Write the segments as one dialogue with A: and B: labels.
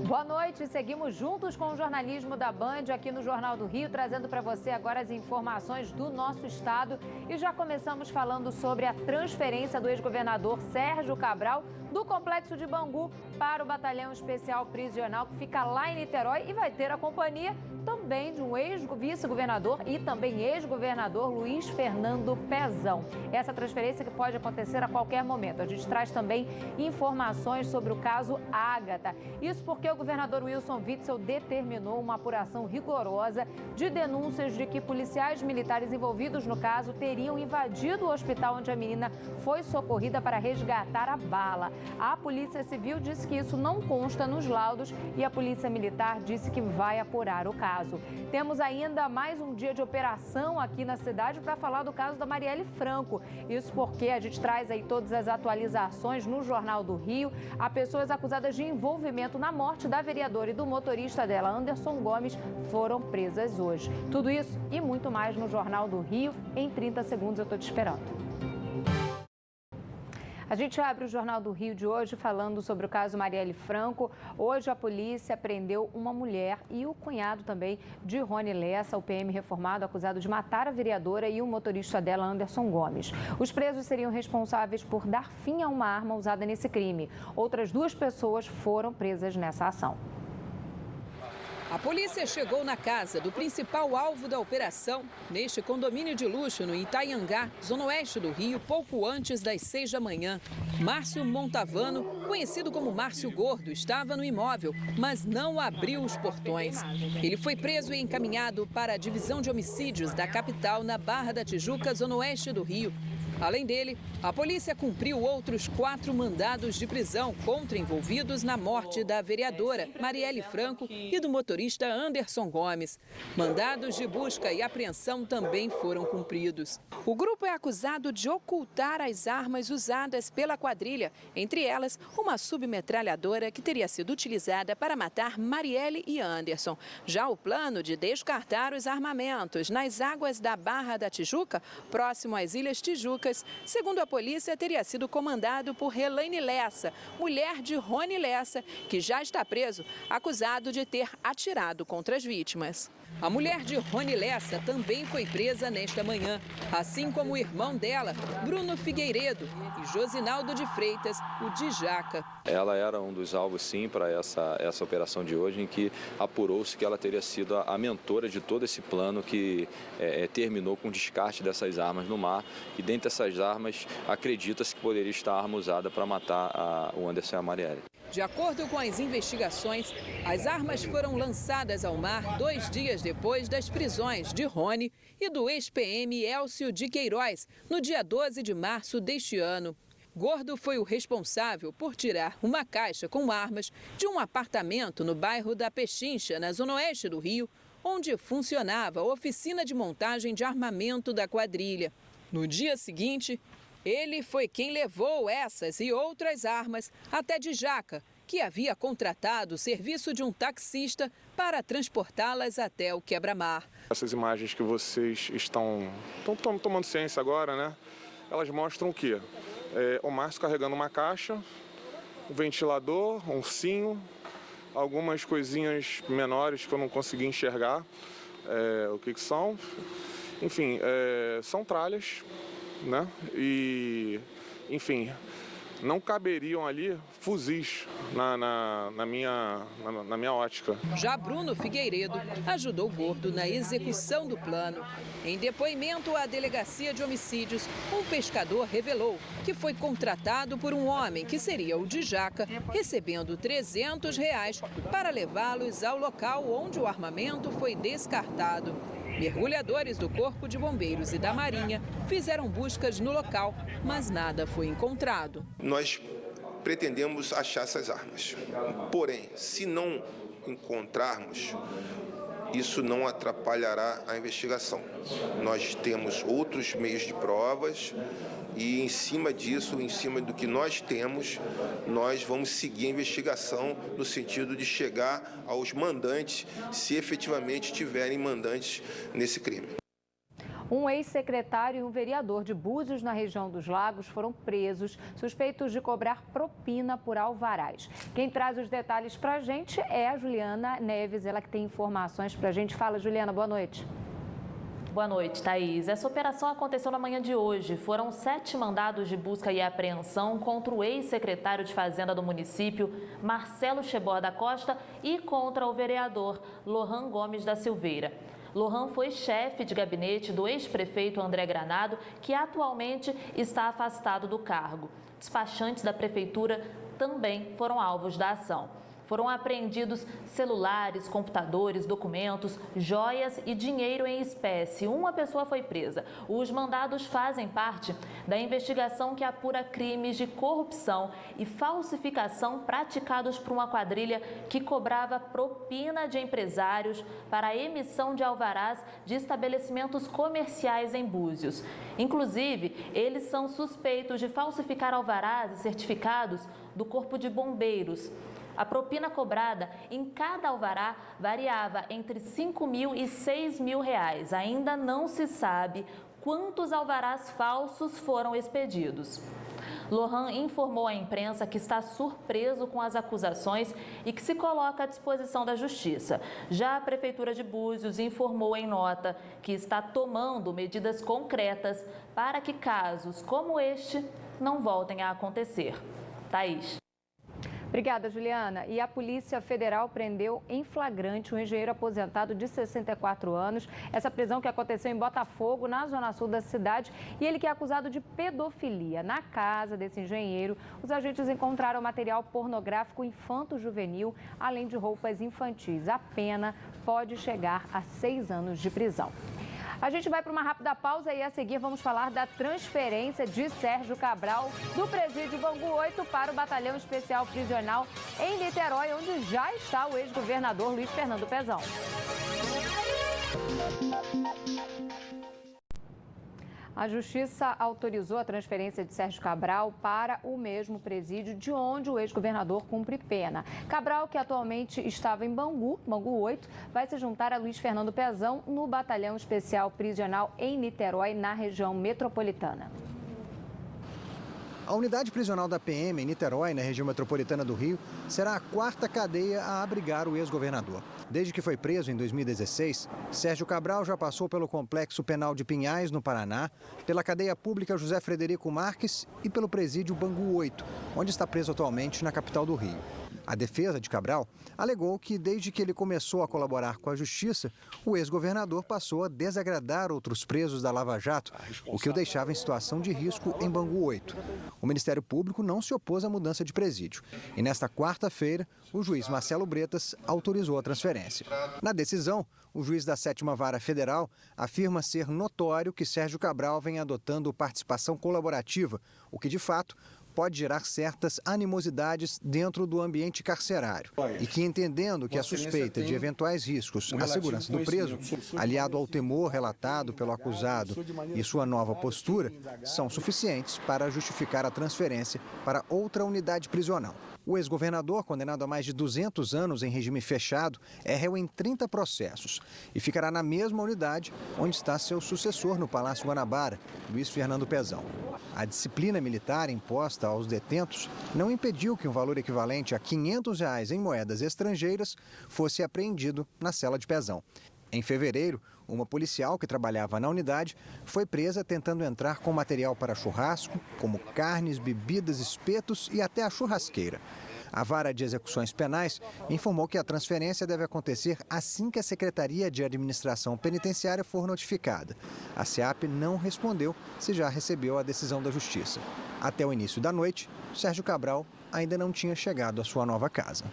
A: Boa noite, seguimos juntos com o jornalismo da Band aqui no Jornal do Rio, trazendo para você agora as informações do nosso estado. E já começamos falando sobre a transferência do ex-governador Sérgio Cabral do Complexo de Bangu para o Batalhão Especial Prisional, que fica lá em Niterói e vai ter a companhia também de um ex-vice-governador e também ex-governador Luiz Fernando Pezão. Essa transferência que pode acontecer a qualquer momento. A gente traz também informações sobre o caso Ágata. Isso porque o governador Wilson Witzel determinou uma apuração rigorosa de denúncias de que policiais militares envolvidos no caso teriam invadido o hospital onde a menina foi socorrida para resgatar a bala. A Polícia Civil disse que isso não consta nos laudos e a Polícia Militar disse que vai apurar o caso. Temos ainda mais um dia de operação aqui na cidade para falar do caso da Marielle Franco. Isso porque a gente traz aí todas as atualizações no Jornal do Rio. Há pessoas acusadas de envolvimento na morte da vereadora e do motorista dela, Anderson Gomes, foram presas hoje. Tudo isso e muito mais no Jornal do Rio. Em 30 segundos eu estou te esperando. A gente abre o Jornal do Rio de hoje falando sobre o caso Marielle Franco. Hoje a polícia prendeu uma mulher e o cunhado também de Rony Lessa, o PM reformado, acusado de matar a vereadora e o motorista dela, Anderson Gomes. Os presos seriam responsáveis por dar fim a uma arma usada nesse crime. Outras 2 pessoas foram presas nessa ação.
B: A polícia chegou na casa do principal alvo da operação, neste condomínio de luxo no Itaiangá, zona oeste do Rio, pouco antes das 6 da manhã. Márcio Montavano, conhecido como Márcio Gordo, estava no imóvel, mas não abriu os portões. Ele foi preso e encaminhado para a divisão de homicídios da capital na Barra da Tijuca, zona oeste do Rio. Além dele, a polícia cumpriu outros 4 mandados de prisão contra envolvidos na morte da vereadora Marielle Franco e do motorista Anderson Gomes. Mandados de busca e apreensão também foram cumpridos. O grupo é acusado de ocultar as armas usadas pela quadrilha, entre elas uma submetralhadora que teria sido utilizada para matar Marielle e Anderson. Já o plano de descartar os armamentos nas águas da Barra da Tijuca, próximo às Ilhas Tijuca, segundo a polícia, teria sido comandado por Relaine Lessa, mulher de Rony Lessa, que já está preso, acusado de ter atirado contra as vítimas. A mulher de Rony Lessa também foi presa nesta manhã, assim como o irmão dela, Bruno Figueiredo, e Josinaldo de Freitas, o Djaca.
C: Ela era um dos alvos, sim, para essa operação de hoje, em que apurou-se que ela teria sido a mentora de todo esse plano que terminou com o descarte dessas armas no mar. E dentre essas armas, acredita-se que poderia estar a arma usada para matar o Anderson e a Marielle.
B: De acordo com as investigações, as armas foram lançadas ao mar 2 dias depois das prisões de Rony e do ex-PM Elcio de Queiroz, no dia 12 de março deste ano. Gordo foi o responsável por tirar uma caixa com armas de um apartamento no bairro da Pechincha, na zona oeste do Rio, onde funcionava a oficina de montagem de armamento da quadrilha. No dia seguinte, ele foi quem levou essas e outras armas até Djaca, que havia contratado o serviço de um taxista para transportá-las até o quebra-mar.
D: Essas imagens que vocês estão tomando ciência agora, né? Elas mostram o quê? O Márcio carregando uma caixa, um ventilador, um ursinho, algumas coisinhas menores que eu não consegui enxergar o que são. Enfim, são tralhas, né? E, enfim, não caberiam ali fuzis na minha ótica.
B: Já Bruno Figueiredo ajudou Gordo na execução do plano. Em depoimento à Delegacia de Homicídios, um pescador revelou que foi contratado por um homem que seria o Djaca, recebendo R$300 para levá-los ao local onde o armamento foi descartado. Mergulhadores do Corpo de Bombeiros e da Marinha fizeram buscas no local, mas nada foi encontrado.
E: Nós pretendemos achar essas armas. Porém, se não encontrarmos, isso não atrapalhará a investigação. Nós temos outros meios de provas e, em cima disso, em cima do que nós temos, nós vamos seguir a investigação no sentido de chegar aos mandantes, se efetivamente tiverem mandantes nesse crime.
A: Um ex-secretário e um vereador de Búzios, na região dos Lagos, foram presos, suspeitos de cobrar propina por alvarás. Quem traz os detalhes para a gente é a Juliana Neves, ela que tem informações para a gente. Fala, Juliana, boa noite.
F: Boa noite, Thaís. Essa operação aconteceu na manhã de hoje. Foram 7 mandados de busca e apreensão contra o ex-secretário de Fazenda do município, Marcelo Chebor da Costa, e contra o vereador Lohan Gomes da Silveira. Lohan foi chefe de gabinete do ex-prefeito André Granado, que atualmente está afastado do cargo. Despachantes da prefeitura também foram alvos da ação. Foram apreendidos celulares, computadores, documentos, joias e dinheiro em espécie. Uma pessoa foi presa. Os mandados fazem parte da investigação que apura crimes de corrupção e falsificação praticados por uma quadrilha que cobrava propina de empresários para a emissão de alvarás de estabelecimentos comerciais em Búzios. Inclusive, eles são suspeitos de falsificar alvarás e certificados do Corpo de Bombeiros. A propina cobrada em cada alvará variava entre R$5.000 e R$6.000. Ainda não se sabe quantos alvarás falsos foram expedidos. Lohan informou à imprensa que está surpreso com as acusações e que se coloca à disposição da Justiça. Já a Prefeitura de Búzios informou em nota que está tomando medidas concretas para que casos como este não voltem a acontecer. Thaís.
A: Obrigada, Juliana. E a Polícia Federal prendeu em flagrante um engenheiro aposentado de 64 anos. Essa prisão que aconteceu em Botafogo, na zona sul da cidade. E ele que é acusado de pedofilia. Na casa desse engenheiro, os agentes encontraram material pornográfico infanto-juvenil, além de roupas infantis. A pena pode chegar a 6 anos de prisão. A gente vai para uma rápida pausa e a seguir vamos falar da transferência de Sérgio Cabral do presídio Bangu 8 para o Batalhão Especial Prisional em Niterói, onde já está o ex-governador Luiz Fernando Pezão. A Justiça autorizou a transferência de Sérgio Cabral para o mesmo presídio de onde o ex-governador cumpre pena. Cabral, que atualmente estava em Bangu 8, vai se juntar a Luiz Fernando Pezão no Batalhão Especial Prisional em Niterói, na região metropolitana.
G: A unidade prisional da PM em Niterói, na região metropolitana do Rio, será a 4ª cadeia a abrigar o ex-governador. Desde que foi preso em 2016, Sérgio Cabral já passou pelo Complexo Penal de Pinhais, no Paraná, pela cadeia pública José Frederico Marques e pelo presídio Bangu 8, onde está preso atualmente na capital do Rio. A defesa de Cabral alegou que, desde que ele começou a colaborar com a Justiça, o ex-governador passou a desagradar outros presos da Lava Jato, o que o deixava em situação de risco em Bangu 8. O Ministério Público não se opôs à mudança de presídio. E nesta quarta-feira, o juiz Marcelo Bretas autorizou a transferência. Na decisão, o juiz da 7ª Vara Federal afirma ser notório que Sérgio Cabral vem adotando participação colaborativa, o que, de fato, pode gerar certas animosidades dentro do ambiente carcerário. E que, entendendo que a suspeita de eventuais riscos à segurança do preso, aliado ao temor relatado pelo acusado e sua nova postura, são suficientes para justificar a transferência para outra unidade prisional. O ex-governador, condenado a mais de 200 anos em regime fechado, é réu em 30 processos e ficará na mesma unidade onde está seu sucessor no Palácio Guanabara, Luiz Fernando Pezão. A disciplina militar imposta aos detentos não impediu que um valor equivalente a R$500 em moedas estrangeiras fosse apreendido na cela de Pezão. Em fevereiro, uma policial que trabalhava na unidade foi presa tentando entrar com material para churrasco, como carnes, bebidas, espetos e até a churrasqueira. A Vara de Execuções Penais informou que a transferência deve acontecer assim que a Secretaria de Administração Penitenciária for notificada. A SEAP não respondeu se já recebeu a decisão da Justiça. Até o início da noite, Sérgio Cabral ainda não tinha chegado à sua nova casa.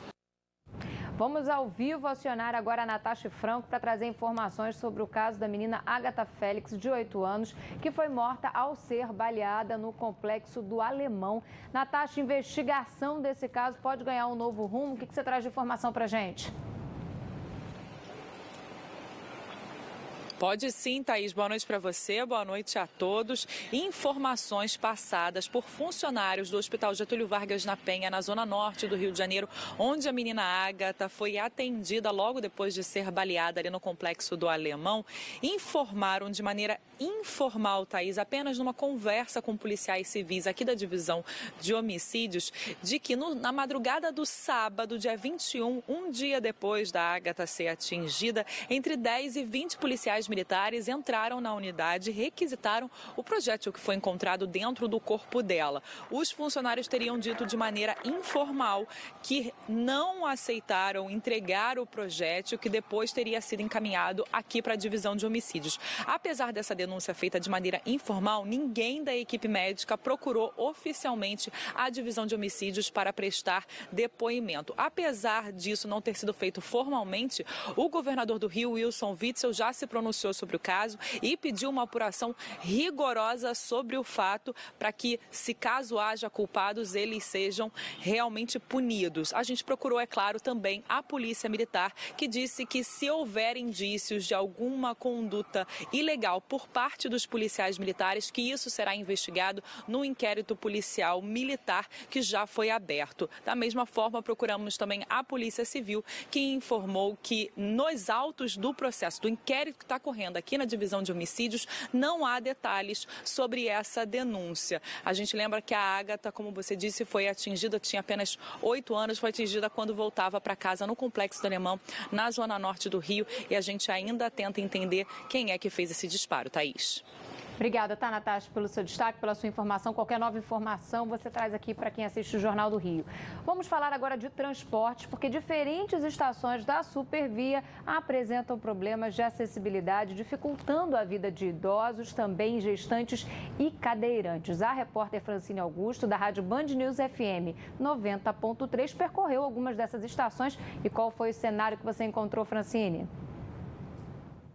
A: Vamos ao vivo acionar agora a Natasha Franco para trazer informações sobre o caso da menina Agatha Félix, de 8 anos, que foi morta ao ser baleada no Complexo do Alemão. Natasha, investigação desse caso pode ganhar um novo rumo? O que você traz de informação para a gente?
H: Pode sim, Thaís. Boa noite para você, boa noite a todos. Informações passadas por funcionários do Hospital Getúlio Vargas na Penha, na zona norte do Rio de Janeiro, onde a menina Ágata foi atendida logo depois de ser baleada ali no Complexo do Alemão, informaram de maneira informal, Thaís, apenas numa conversa com policiais civis aqui da Divisão de Homicídios, de que na madrugada do sábado, dia 21, um dia depois da Ágata ser atingida, entre 10 e 20 policiais militares entraram na unidade e requisitaram o projétil que foi encontrado dentro do corpo dela. Os funcionários teriam dito de maneira informal que não aceitaram entregar o projétil, que depois teria sido encaminhado aqui para a Divisão de Homicídios. Apesar dessa denúncia feita de maneira informal, ninguém da equipe médica procurou oficialmente a Divisão de Homicídios para prestar depoimento. Apesar disso não ter sido feito formalmente, o governador do Rio, Wilson Witzel, já se pronunciou sobre o caso e pediu uma apuração rigorosa sobre o fato para que, se caso haja culpados, eles sejam realmente punidos. A gente procurou, é claro, também a Polícia Militar, que disse que se houver indícios de alguma conduta ilegal por parte dos policiais militares, que isso será investigado no inquérito policial militar que já foi aberto. Da mesma forma, procuramos também a Polícia Civil, que informou que nos autos do processo, do inquérito que está correndo aqui na Divisão de Homicídios, não há detalhes sobre essa denúncia. A gente lembra que a Ágata, como você disse, foi atingida, tinha apenas 8 anos, foi atingida quando voltava para casa no Complexo do Alemão, na zona norte do Rio, e a gente ainda tenta entender quem é que fez esse disparo, Thaís.
A: Obrigada, tá, Natasha, pelo seu destaque, pela sua informação. Qualquer nova informação você traz aqui para quem assiste o Jornal do Rio. Vamos falar agora de transporte, porque diferentes estações da Supervia apresentam problemas de acessibilidade, dificultando a vida de idosos, também gestantes e cadeirantes. A repórter Francine Augusto, da Rádio Band News FM 90.3, percorreu algumas dessas estações. E qual foi o cenário que você encontrou, Francine?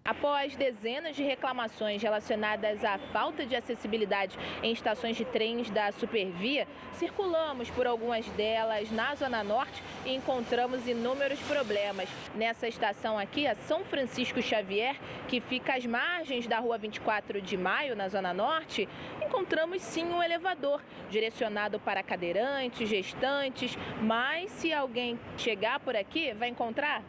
I: Após dezenas de reclamações relacionadas à falta de acessibilidade em estações de trens da Supervia, circulamos por algumas delas na Zona Norte e encontramos inúmeros problemas. Nessa estação aqui, a São Francisco Xavier, que fica às margens da Rua 24 de Maio, na Zona Norte, encontramos sim um elevador direcionado para cadeirantes, gestantes, mas se alguém chegar por aqui, vai encontrar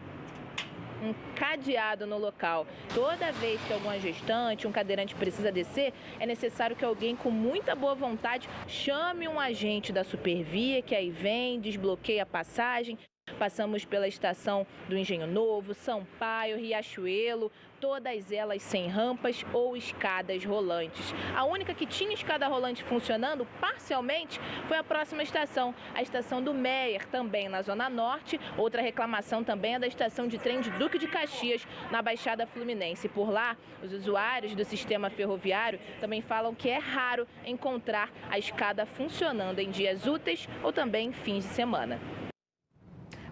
I: um cadeado no local. Toda vez que alguma gestante, um cadeirante precisa descer, é necessário que alguém com muita boa vontade chame um agente da Supervia, que aí vem, desbloqueia a passagem. Passamos pela estação do Engenho Novo, Sampaio, Riachuelo, todas elas sem rampas ou escadas rolantes. A única que tinha escada rolante funcionando parcialmente foi a próxima estação, a estação do Meier, também na Zona Norte. Outra reclamação também é da estação de trem de Duque de Caxias, na Baixada Fluminense. Por lá, os usuários do sistema ferroviário também falam que é raro encontrar a escada funcionando em dias úteis ou também em fins de semana.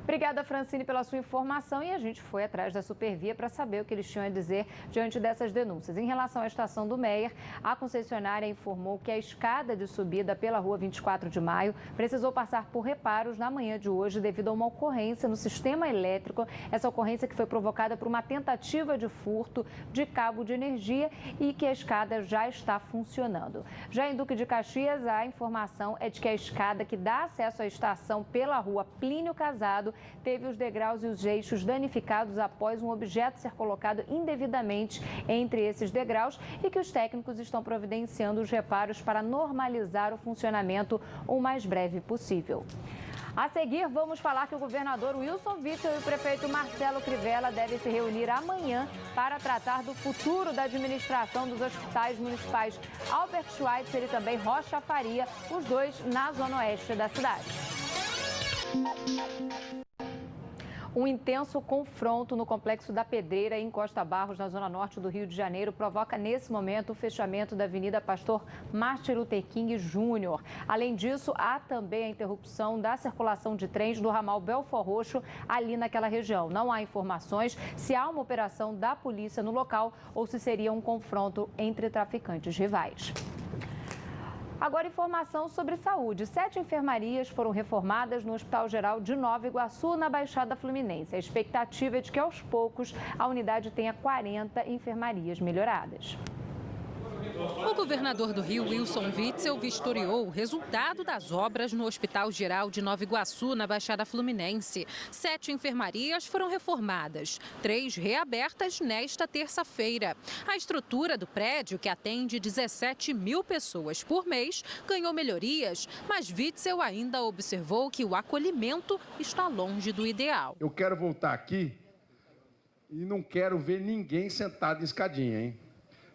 A: Obrigada, Francine, pela sua informação, e a gente foi atrás da Supervia para saber o que eles tinham a dizer diante dessas denúncias. Em relação à estação do Meier, a concessionária informou que a escada de subida pela Rua 24 de Maio precisou passar por reparos na manhã de hoje devido a uma ocorrência no sistema elétrico. Essa ocorrência que foi provocada por uma tentativa de furto de cabo de energia e que a escada já está funcionando. Já em Duque de Caxias, a informação é de que a escada que dá acesso à estação pela Rua Plínio Casado teve os degraus e os eixos danificados após um objeto ser colocado indevidamente entre esses degraus e que os técnicos estão providenciando os reparos para normalizar o funcionamento o mais breve possível. A seguir, vamos falar que o governador Wilson Witzel e o prefeito Marcelo Crivella devem se reunir amanhã para tratar do futuro da administração dos hospitais municipais Albert Schweitzer e também Rocha Faria, os dois na zona oeste da cidade. Um intenso confronto no Complexo da Pedreira, em Costa Barros, na zona norte do Rio de Janeiro, provoca nesse momento o fechamento da Avenida Pastor Martin Luther King Jr. Além disso, há também a interrupção da circulação de trens do ramal Belford Roxo ali naquela região. Não há informações se há uma operação da polícia no local ou se seria um confronto entre traficantes rivais. Agora, informação sobre saúde. 7 enfermarias foram reformadas no Hospital Geral de Nova Iguaçu, na Baixada Fluminense. A expectativa é de que, aos poucos, a unidade tenha 40 enfermarias melhoradas.
J: O governador do Rio, Wilson Witzel, vistoriou o resultado das obras no Hospital Geral de Nova Iguaçu, na Baixada Fluminense. 7 enfermarias foram reformadas, 3 reabertas nesta terça-feira. A estrutura do prédio, que atende 17 mil pessoas por mês, ganhou melhorias, mas Witzel ainda observou que o acolhimento está longe do ideal.
K: Eu quero voltar aqui e não quero ver ninguém sentado em escadinha, hein?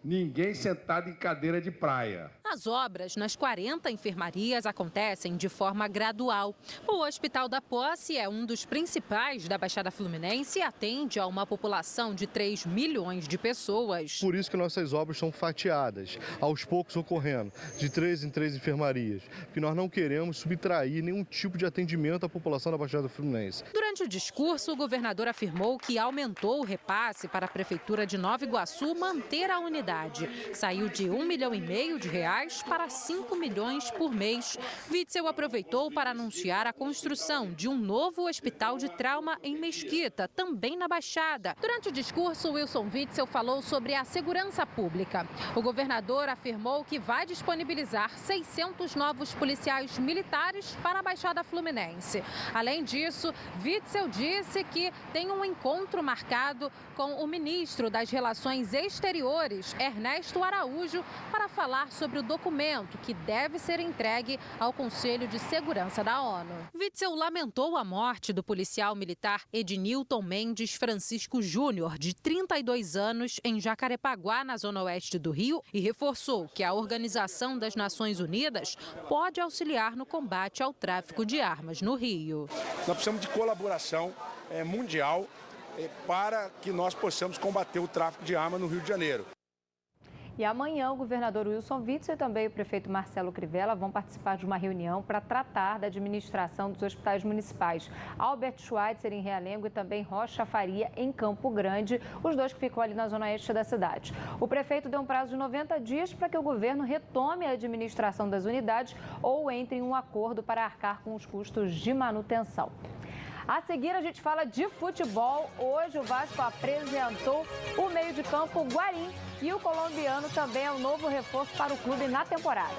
K: Ninguém sentado em cadeira de praia.
J: As obras nas 40 enfermarias acontecem de forma gradual. O Hospital da Posse é um dos principais da Baixada Fluminense e atende a uma população de 3 milhões de pessoas.
L: Por isso que nossas obras são fatiadas, aos poucos ocorrendo, de 3 em 3 enfermarias, porque nós não queremos subtrair nenhum tipo de atendimento à população da Baixada Fluminense.
J: Durante o discurso, o governador afirmou que aumentou o repasse para a Prefeitura de Nova Iguaçu manter a unidade. Saiu de R$1,5 milhão para 5 milhões por mês. Witzel aproveitou para anunciar a construção de um novo hospital de trauma em Mesquita, também na Baixada. Durante o discurso, Wilson Witzel falou sobre a segurança pública. O governador afirmou que vai disponibilizar 600 novos policiais militares para a Baixada Fluminense. Além disso, Witzel disse que tem um encontro marcado com o ministro das Relações Exteriores, Ernesto Araújo, para falar sobre o documento que deve ser entregue ao Conselho de Segurança da ONU. Witzel lamentou a morte do policial militar Ednilton Mendes Francisco Júnior, de 32 anos, em Jacarepaguá, na zona oeste do Rio, e reforçou que a Organização das Nações Unidas pode auxiliar no combate ao tráfico de armas no Rio.
K: Nós precisamos de colaboração mundial para que nós possamos combater o tráfico de armas no Rio de Janeiro.
A: E amanhã o governador Wilson Witzel e também o prefeito Marcelo Crivella vão participar de uma reunião para tratar da administração dos hospitais municipais Albert Schweitzer, em Realengo, e também Rocha Faria, em Campo Grande, os dois que ficam ali na zona oeste da cidade. O prefeito deu um prazo de 90 dias para que o governo retome a administração das unidades ou entre em um acordo para arcar com os custos de manutenção. A seguir, a gente fala de futebol. Hoje o Vasco apresentou o meio de campo Guarim e o colombiano também é o novo reforço para o clube na temporada.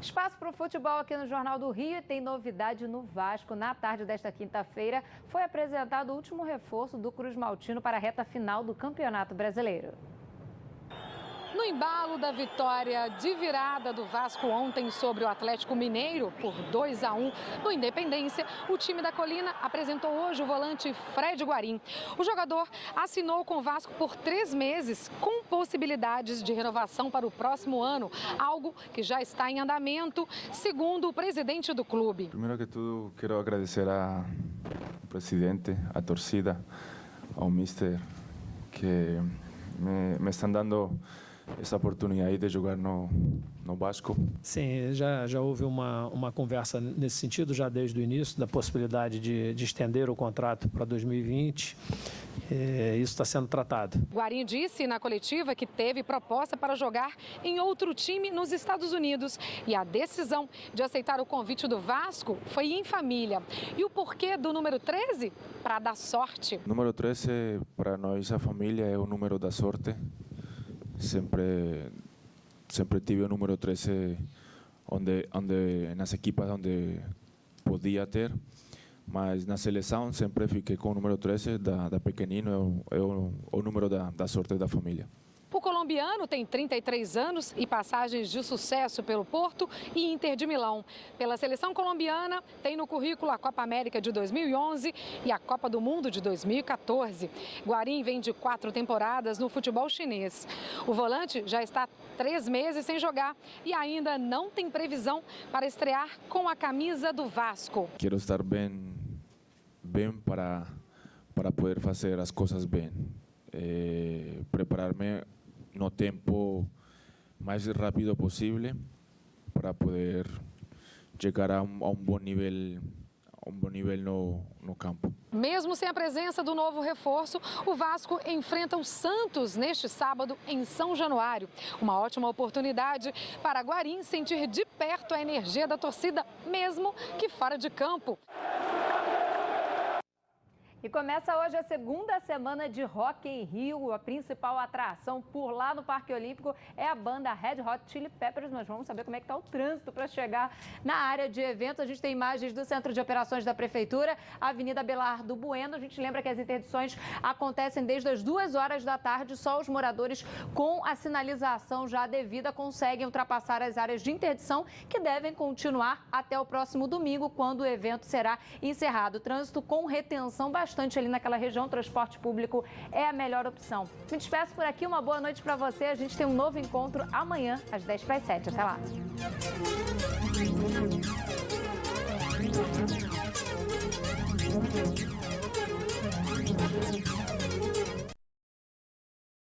A: Espaço para o futebol aqui no Jornal do Rio, e tem novidade no Vasco. Na tarde desta quinta-feira foi apresentado o último reforço do Cruz Maltino para a reta final do Campeonato Brasileiro.
J: No embalo da vitória de virada do Vasco ontem sobre o Atlético Mineiro por 2-1 no Independência, o time da Colina apresentou hoje o volante Fred Guarim. O jogador assinou com o Vasco por 3 meses, com possibilidades de renovação para o próximo ano, algo que já está em andamento, segundo o presidente do clube.
M: Primeiro que tudo, quero agradecer ao presidente, à torcida, ao mister, que me estão dando essa oportunidade de jogar no Vasco.
N: Sim, já houve uma conversa nesse sentido, já desde o início, da possibilidade de estender o contrato para 2020. Isso está sendo tratado.
J: Guarim disse na coletiva que teve proposta para jogar em outro time nos Estados Unidos. E a decisão de aceitar o convite do Vasco foi em família. E o porquê do número 13? Para dar sorte.
M: O número 13, para nós, a família, é o número da sorte. Sempre tive o número 13 onde nas equipas onde podia ter, mas na seleção sempre fiquei com o número 13 da pequenino, é o número da sorte da família.
J: O colombiano tem 33 anos e passagens de sucesso pelo Porto e Inter de Milão. Pela seleção colombiana, tem no currículo a Copa América de 2011 e a Copa do Mundo de 2014. Guarim vem de 4 temporadas no futebol chinês. O volante já está 3 meses sem jogar e ainda não tem previsão para estrear com a camisa do Vasco.
M: Quero estar bem para poder fazer as coisas bem. Preparar-me no tempo mais rápido possível para poder chegar a um bom nível bom nível no campo.
O: Mesmo sem a presença do novo reforço, o Vasco enfrenta o Santos neste sábado em São Januário. Uma ótima oportunidade para Guarim sentir de perto a energia da torcida, mesmo que fora de campo.
A: E começa hoje a segunda semana de Rock em Rio. A principal atração por lá no Parque Olímpico é a banda Red Hot Chili Peppers. Nós vamos saber como é que está o trânsito para chegar na área de eventos. A gente tem imagens do Centro de Operações da Prefeitura, Avenida Belardo Bueno. A gente lembra que as interdições acontecem desde as 2 horas da tarde. Só os moradores com a sinalização já devida conseguem ultrapassar as áreas de interdição, que devem continuar até o próximo domingo, quando o evento será encerrado. O trânsito com retenção bastante ali naquela região, o transporte público é a melhor opção. Me despeço por aqui, uma boa noite para você. A gente tem um novo encontro amanhã, às 6:50. Até lá.